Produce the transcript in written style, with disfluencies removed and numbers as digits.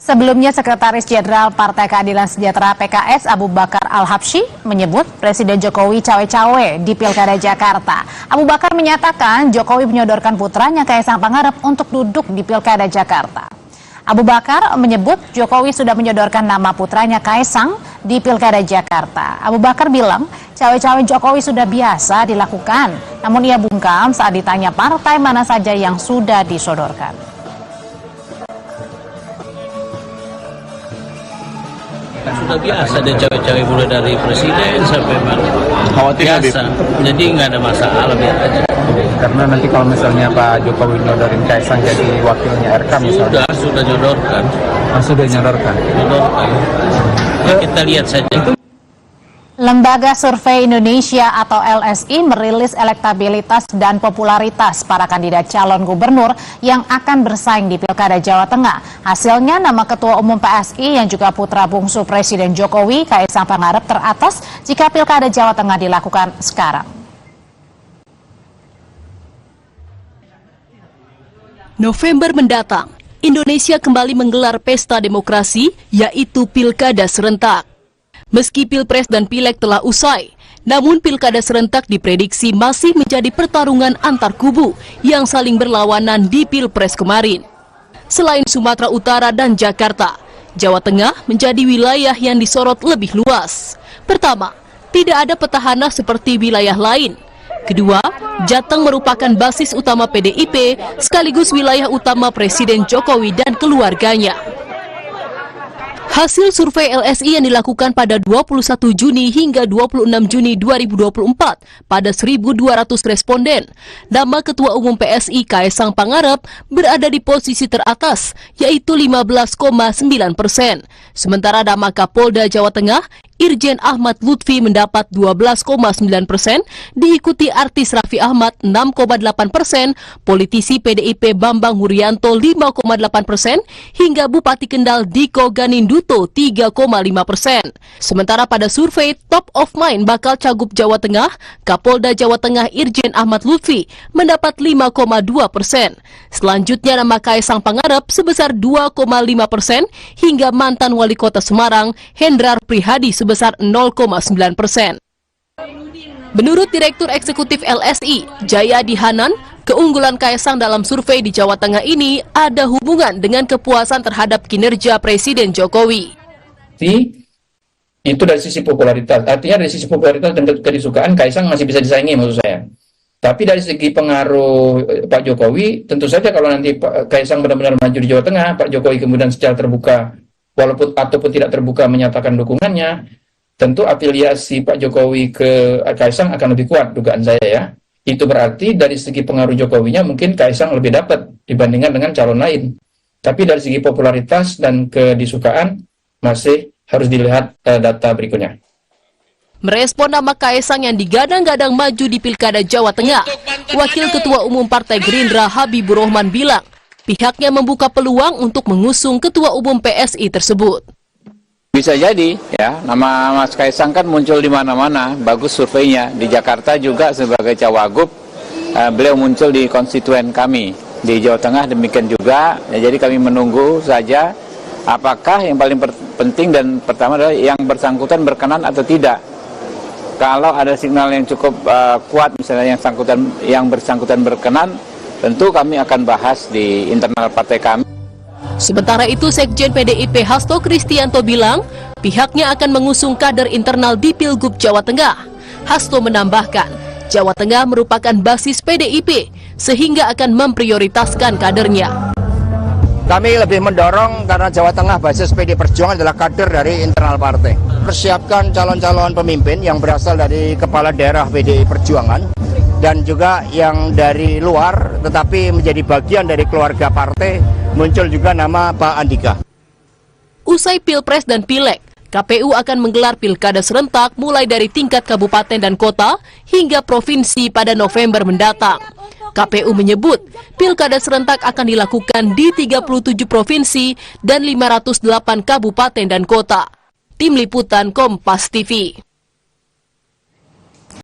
Sebelumnya, Sekretaris Jenderal Partai Keadilan Sejahtera (PKS) Abu Bakar Al-Habsyi menyebut Presiden Jokowi cawe-cawe di Pilkada Jakarta. Abu Bakar menyatakan Jokowi menyodorkan putranya Kaisang Pangarep untuk duduk di Pilkada Jakarta. Abu Bakar menyebut Jokowi sudah menyodorkan nama putranya Kaisang di Pilkada Jakarta. Abu Bakar bilang cawe-cawe Jokowi sudah biasa dilakukan, namun ia bungkam saat ditanya partai mana saja yang sudah disodorkan. Sudah biasa ada cawe-cawe mulai dari presiden sampai mana biasa, jadi nggak ada masalah, biar aja. Karena nanti kalau misalnya Pak Jokowi nyodorin Kaisang jadi wakilnya RK misalnya. Sudah nyodorkan. Sudah nyodorkan. Ya, kita lihat saja. Lembaga Survei Indonesia atau LSI merilis elektabilitas dan popularitas para kandidat calon gubernur yang akan bersaing di Pilkada Jawa Tengah. Hasilnya, nama Ketua Umum PSI yang juga putra bungsu Presiden Jokowi, Kaisang Pangarep, teratas jika Pilkada Jawa Tengah dilakukan sekarang. November mendatang, Indonesia kembali menggelar pesta demokrasi, yaitu Pilkada serentak. Meski Pilpres dan Pileg telah usai, namun Pilkada serentak diprediksi masih menjadi pertarungan antar kubu yang saling berlawanan di Pilpres kemarin. Selain Sumatera Utara dan Jakarta, Jawa Tengah menjadi wilayah yang disorot lebih luas. Pertama, tidak ada petahana seperti wilayah lain. Kedua, Jateng merupakan basis utama PDIP sekaligus wilayah utama Presiden Jokowi dan keluarganya. Hasil survei LSI yang dilakukan pada 21 Juni hingga 26 Juni 2024 pada 1.200 responden, nama Ketua Umum PSI Kaisang Pangarep berada di posisi teratas, yaitu 15,9%. Sementara nama Kapolda Jawa Tengah, Irjen Ahmad Lutfi mendapat 12,9%, diikuti artis Raffi Ahmad 6,8%, politisi PDIP Bambang Wuryanto 5,8%, hingga Bupati Kendal Diko Ganinduto 3,5%. Sementara pada survei Top of Mind bakal Cagup Jawa Tengah, Kapolda Jawa Tengah Irjen Ahmad Lutfi mendapat 5,2%. Selanjutnya nama Kaisang Pangarep sebesar 2,5%, hingga mantan Wali Kota Semarang Hendrar Prihadi sebesar 0,9%. Menurut Direktur Eksekutif LSI, Jayadi Hanan, keunggulan Kaisang dalam survei di Jawa Tengah ini ada hubungan dengan kepuasan terhadap kinerja Presiden Jokowi. Itu dari sisi popularitas, artinya dari sisi popularitas dan kedisukaan Kaisang masih bisa disaingi maksud saya. Tapi dari segi pengaruh Pak Jokowi, tentu saja kalau nanti Kaisang benar-benar maju di Jawa Tengah, Pak Jokowi kemudian secara terbuka ataupun tidak terbuka menyatakan dukungannya, tentu afiliasi Pak Jokowi ke Kaisang akan lebih kuat, dugaan saya ya. Itu berarti dari segi pengaruh Jokowinya mungkin Kaisang lebih dapat dibandingkan dengan calon lain. Tapi dari segi popularitas dan kedisukaan masih harus dilihat data berikutnya. Merespon nama Kaisang yang digadang-gadang maju di Pilkada Jawa Tengah, Wakil Ketua Umum Partai Gerindra Habibur Rahman bilang, pihaknya membuka peluang untuk mengusung Ketua Umum PSI tersebut. Bisa jadi, ya, nama Mas Kaisang kan muncul di mana-mana, bagus surveinya. Di Jakarta juga sebagai cawagup, beliau muncul di konstituen kami. Di Jawa Tengah demikian juga, ya, jadi kami menunggu saja apakah yang paling penting dan pertama adalah yang bersangkutan berkenan atau tidak. Kalau ada signal yang cukup kuat, misalnya yang bersangkutan berkenan, tentu kami akan bahas di internal partai kami. Sementara itu, Sekjen PDIP Hasto Kristianto bilang pihaknya akan mengusung kader internal di Pilgub Jawa Tengah. Hasto menambahkan, Jawa Tengah merupakan basis PDIP sehingga akan memprioritaskan kadernya. Kami lebih mendorong karena Jawa Tengah basis PD Perjuangan adalah kader dari internal partai. Persiapkan calon-calon pemimpin yang berasal dari kepala daerah PDI Perjuangan dan juga yang dari luar tetapi menjadi bagian dari keluarga partai, muncul juga nama Pak Andika. Usai Pilpres dan Pileg, KPU akan menggelar Pilkada serentak mulai dari tingkat kabupaten dan kota hingga provinsi pada November mendatang. KPU menyebut Pilkada serentak akan dilakukan di 37 provinsi dan 508 kabupaten dan kota. Tim Liputan Kompas TV.